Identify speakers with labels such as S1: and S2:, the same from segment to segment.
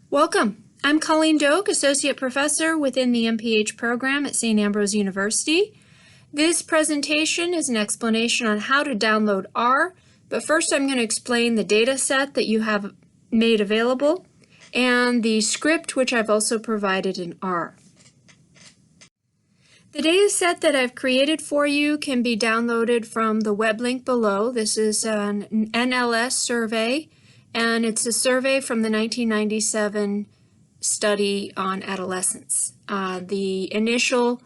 S1: Welcome. I'm Colleen Doak, Associate Professor within the MPH program at St. Ambrose University. This presentation is an explanation on how to download R, but first I'm going to explain the data set that you have made available and the script which I've also provided in R. The data set that I've created for you can be downloaded from the web link below. This is an NLS survey, and it's a survey from the 1997 study on adolescence. The initial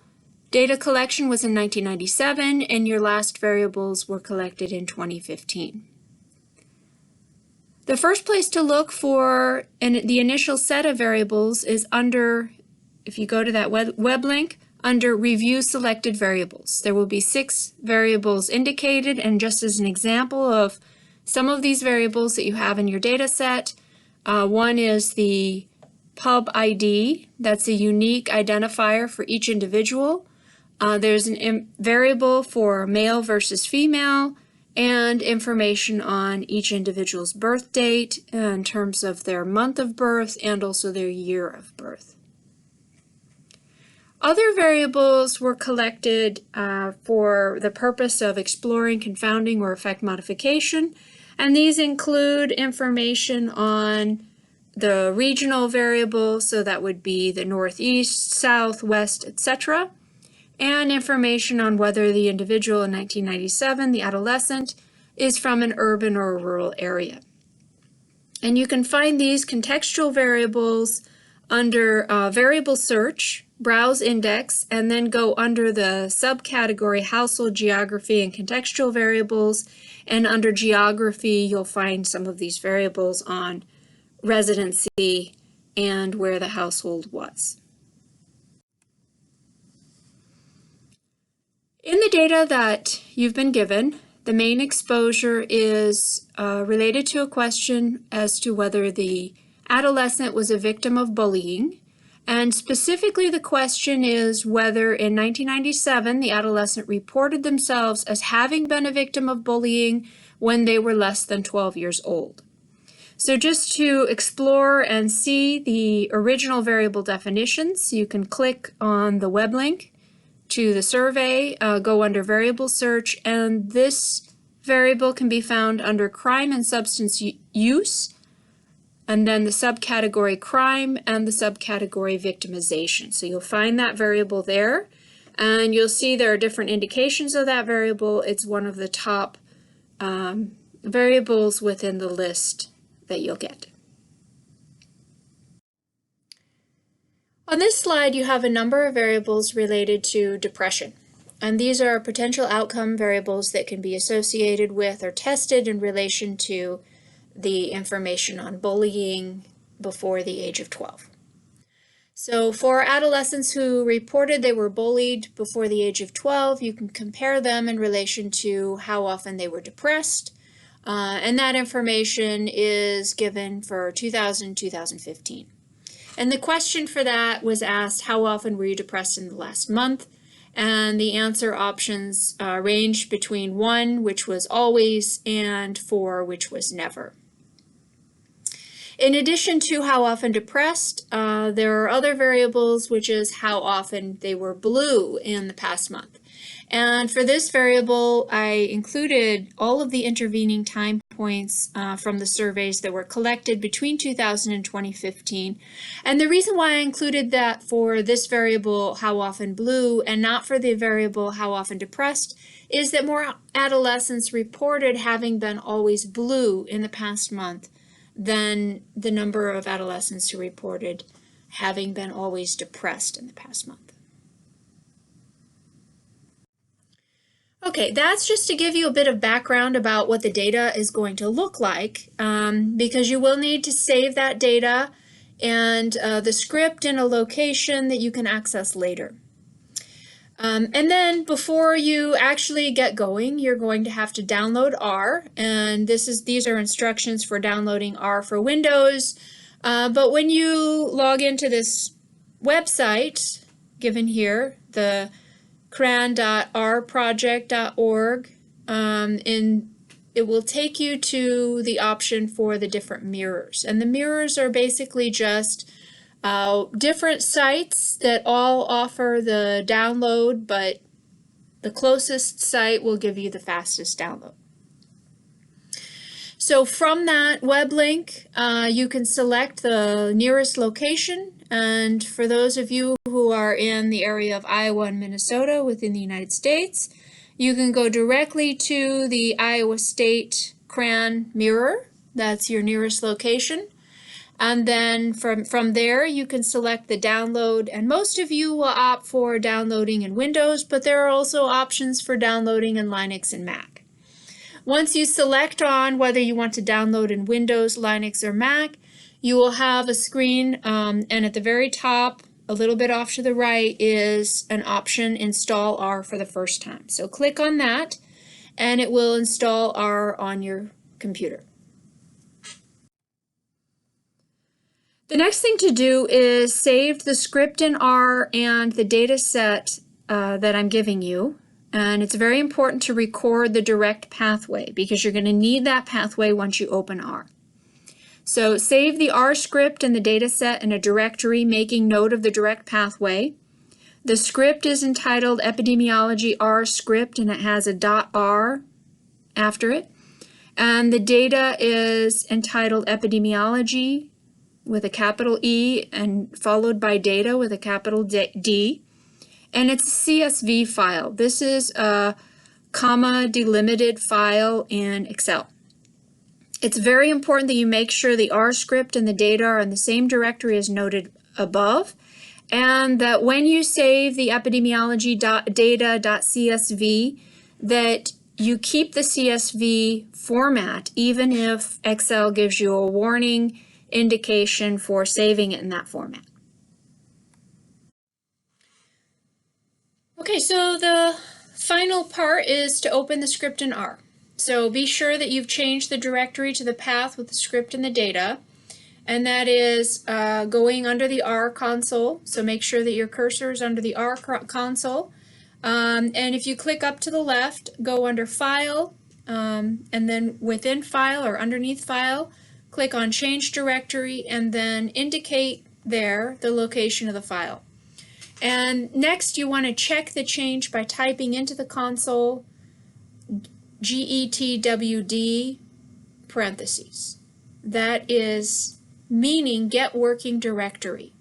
S1: data collection was in 1997, and your last variables were collected in 2015. The first place to look for the initial set of variables is under, if you go to that web link, under Review Selected Variables. There will be 6 variables indicated, and just as an example of some of these variables that you have in your data set, one is the pub ID. That's a unique identifier for each individual. There's a variable for male versus female and information on each individual's birth date in terms of their month of birth and also their year of birth. Other variables were collected for the purpose of exploring confounding or effect modification, and these include information on the regional variables, so that would be the northeast, south, west, etc., and information on whether the individual in 1997, the adolescent, is from an urban or a rural area. And you can find these contextual variables under variable search, browse index, and then go under the subcategory household geography and contextual variables, and under geography you'll find some of these variables on residency and where the household was. In the data that you've been given, the main exposure is related to a question as to whether the adolescent was a victim of bullying, and specifically the question is whether in 1997 the adolescent reported themselves as having been a victim of bullying when they were less than 12 years old. So just to explore and see the original variable definitions, you can click on the web link to the survey, go under variable search, and this variable can be found under crime and substance use, and then the subcategory crime and the subcategory victimization. So you'll find that variable there, and you'll see there are different indications of that variable. It's one of the top variables within the list that you'll get. On this slide, you have a number of variables related to depression, and these are potential outcome variables that can be associated with or tested in relation to the information on bullying before the age of 12. So for adolescents who reported they were bullied before the age of 12, you can compare them in relation to how often they were depressed, and that information is given for 2000-2015. And the question for that was asked, how often were you depressed in the last month? And the answer options ranged between 1, which was always, and 4, which was never. In addition to how often depressed, there are other variables, which is how often they were blue in the past month. And for this variable, I included all of the intervening time points from the surveys that were collected between 2000 and 2015. And the reason why I included that for this variable, how often blue, and not for the variable, how often depressed, is that more adolescents reported having been always blue in the past month than the number of adolescents who reported having been always depressed in the past month. Okay, that's just to give you a bit of background about what the data is going to look like, because you will need to save that data and the script in a location that you can access later. And then before you actually get going, you're going to have to download R, and these are instructions for downloading R for Windows. But when you log into this website given here, the cran.rproject.org, in it will take you to the option for the different mirrors. And the mirrors are basically just different sites that all offer the download, but the closest site will give you the fastest download. So from that web link, you can select the nearest location. And for those of you who are in the area of Iowa and Minnesota within the United States, you can go directly to the Iowa State CRAN mirror. That's your nearest location. And then from there, you can select the download. And most of you will opt for downloading in Windows, but there are also options for downloading in Linux and Mac. Once you select on whether you want to download in Windows, Linux, or Mac, you will have a screen, and at the very top, a little bit off to the right, is an option, Install R for the first time. So click on that, and it will install R on your computer. The next thing to do is save the script in R and the data set that I'm giving you. And it's very important to record the direct pathway because you're going to need that pathway once you open R. So save the R script and the data set in a directory, making note of the direct pathway. The script is entitled Epidemiology R script, and it has a .r after it. And the data is entitled Epidemiology with a capital E and followed by data with a capital D. And it's a CSV file. This is a comma delimited file in Excel. It's very important that you make sure the R script and the data are in the same directory as noted above, and that when you save the epidemiology.data.csv, that you keep the CSV format even if Excel gives you a warning indication for saving it in that format. Okay, so the final part is to open the script in R. So be sure that you've changed the directory to the path with the script and the data, and that is going under the R console. So make sure that your cursor is under the R console. And if you click up to the left, go under File, and then within File or underneath File, click on Change Directory, and then indicate there the location of the file. And next, you want to check the change by typing into the console GETWD parentheses. That is meaning get working directory.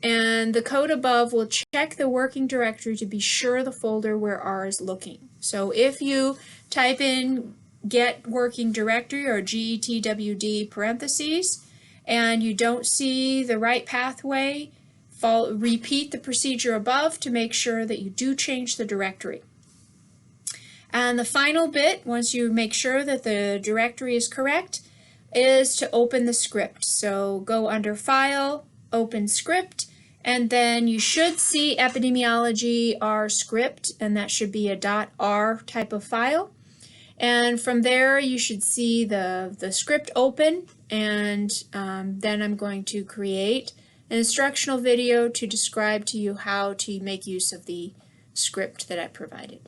S1: And the code above will check the working directory to be sure the folder where R is looking. So if you type in get working directory or GETWD parentheses and you don't see the right pathway, repeat the procedure above to make sure that you do change the directory. And the final bit, once you make sure that the directory is correct, is to open the script. So go under File, Open Script, and then you should see Epidemiology R script, and that should be a .r type of file. And from there, you should see the script open, and then I'm going to create an instructional video to describe to you how to make use of the script that I provided.